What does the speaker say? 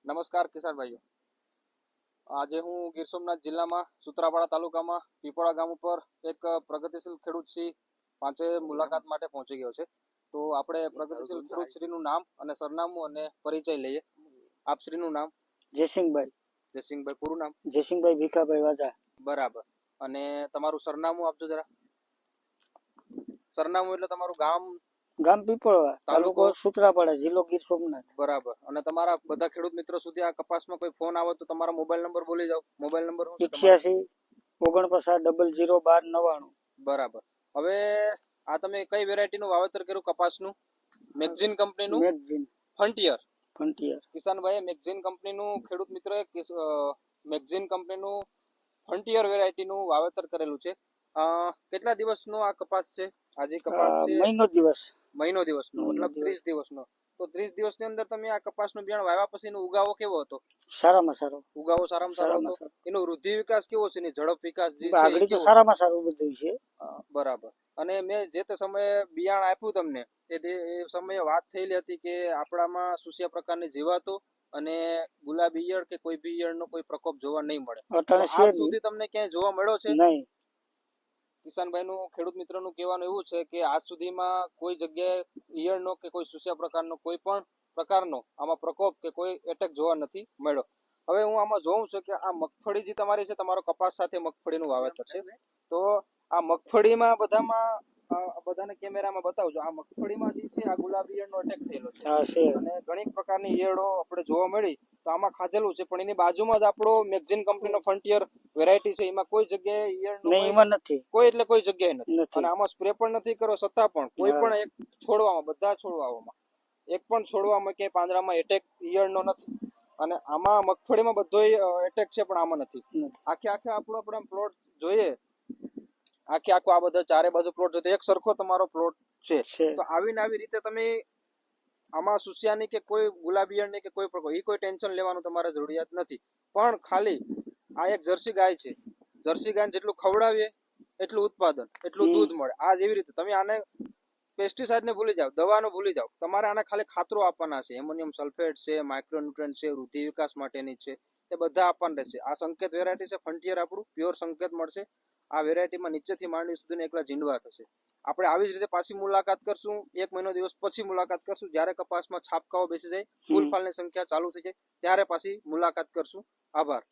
નમસ્કાર કિસાન ભાઈઓ, આજે હું ગીર સોમનાથ જિલ્લામાં સુત્રાપાડા તાલુકામાં પીપળા ગામ ઉપર એક પ્રગતિશીલ ખેડૂત શ્રી પાસે મુલાકાત માટે પહોંચી ગયો છે. તો આપણે પ્રગતિશીલ ખેડૂત શ્રીનું નામ અને સરનામું અને પરિચય લઈએ. આપ શ્રીનું નામ? જયસિંહભાઈ. પૂરું નામ? જયસિંહભાઈ ભીખાભાઈ વાજા. બરાબર. અને તમારું સરનામું આપજો જરા. સરનામું એટલે તમારું ગામ? ગામ પીપળવા, તાલુકો સુત્રાપાડા, જિલ્લો ગીર સોમનાથ. બરાબર. અને તમારા બધા ખેડૂત મિત્રો સુધી આ કપાસમાં કોઈ ફોન આવે તો તમારા મોબાઈલ નંબર બોલી જાઓ. Mobile number 81 49 00 12 99. બરાબર. હવે આ તમે કઈ વેરાયટીનું વાવેતર કર્યું કપાસનું? મેગઝીન કંપનીનું? Magazine frontier. કિસાનભાઈ મેગઝીન કંપનીનું ખેડૂત મિત્રોએ મેગઝીન કંપનીનું ફ્રન્ટિયર વેરાયટીનું વાવેતર કરેલું છે. કેટલા દિવસનો આ કપાસ છે? આજે કપાસ છે મહિનો દિવસનો, મતલબ 30 દિવસનો. તો 30 દિવસની અંદર તમે આ કપાસનું બિયારણ વાવ્યા પછીનો ઉગાવો કેવો હતો? સારામાં સારો. ઉગાવો સારામાં સારો હતો. એનો વૃદ્ધિ વિકાસ કેવો છે? એની ઝડપ વિકાસ જે આગળ તો સારામાં સારું બધું છે. બરાબર. અને મેં જે તે સમયે બિયારણ આપ્યું તમને એ સમયે વાત થયેલી હતી કે આપણામાં સુસિયા પ્રકારની જીવાતો અને ગુલાબી ઈયળ કે કોઈ બી ઈયળનો કોઈ પ્રકોપ જોવા નહીં મળે. આજ સુધી તમને ક્યાંય જોવા મળ્યો છે? નહીં. કિસાનભાઈનું ખેડૂત મિત્રનું કહેવાનું એવું છે કે આજ સુધીમાં કોઈ જગ્યાએ ઈયળનો કે કોઈ સુસિયા પ્રકારનો કોઈ પણ પ્રકારનો આમાં પ્રકોપ કે કોઈ એટેક જોવા નથી મળ્યો. હવે હું આમાં જોઉં છું કે આ મગફળી જે તમારી છે, તમારો કપાસ સાથે મગફળીનું વાવેતર છે, તો આ મગફળીમાં બધાને કેમેરામાં બતાવજો. આ મગફળીમાં જે છે આ ગુલાબી ઈયળનો એટેક થયેલો છે અને ઘણી પ્રકારની ઈયળો આપણે જોવા મળી. તો આમાં ખાધેલું છે, પણ એની બાજુમાં જ આપણો મેગઝીન કંપનીનો ફ્રન્ટિયર વેરાયટી છે, એમાં કોઈ જગ્યાએ ઈયળ નથી, કોઈ જગ્યાએ નથી. અને આમાં સ્પ્રે પણ નથી કર્યો, છતાં પણ કોઈ પણ એક છોડવામાં, બધા છોડવામાં એક પણ છોડવામાં કે પાંદડામાં એટેક ઈયળનો નથી. અને આમાં મગફળીમાં બધો એટેક છે, પણ આમાં નથી. આખે આપણો પ્લોટ જોઈએ, આખો આ બધા ચારે બાજુ પ્લોટ જોઈએ, એક સરખો તમારો પ્લોટ છે. તો આવી રીતે તમે આમાં સુસિયાની કે કોઈ ગુલાબી ઈયળની કે કોઈ ટેન્શન લેવાનું તમારે જરૂરિયાત નથી. પણ ખાલી આ એક જર્સી ગાય છે, જર્સી ગાયને જેટલું ખવડાવીએ એટલું ઉત્પાદન, એટલું દૂધ મળે. આ જેવી રીતે તમે આને પેસ્ટિસાઇડ ને ભૂલી જાઓ, દવાનો ભૂલી જાઓ. તમારે આને ખાલી ખાતરો આપવાના છે. એમોનિયમ સલ્ફેટ છે, માઇક્રોન્યુટ્રન્ટ છે, વૃદ્ધિ વિકાસ માટેની છે, એ બધા આપવાના રહેશે. આ સંકેત વેરાયટી છે ફ્રન્ટિયર, આપણું પ્યોર સંકેત મળશે. આ વેરાયટીમાં નીચેથી માંડવી સુધીને એકલા ઝીંડવા થશે. આપણે આવી જ રીતે પાછી મુલાકાત કરશું 1 મહિનો દિવસ પછી મુલાકાત કરશું, જ્યારે કપાસમાં છાપકાઓ બેસી જાય, ફૂલ ફાલની સંખ્યા ચાલુ થઈ જાય, ત્યારે પાછી મુલાકાત કરશું. આભાર.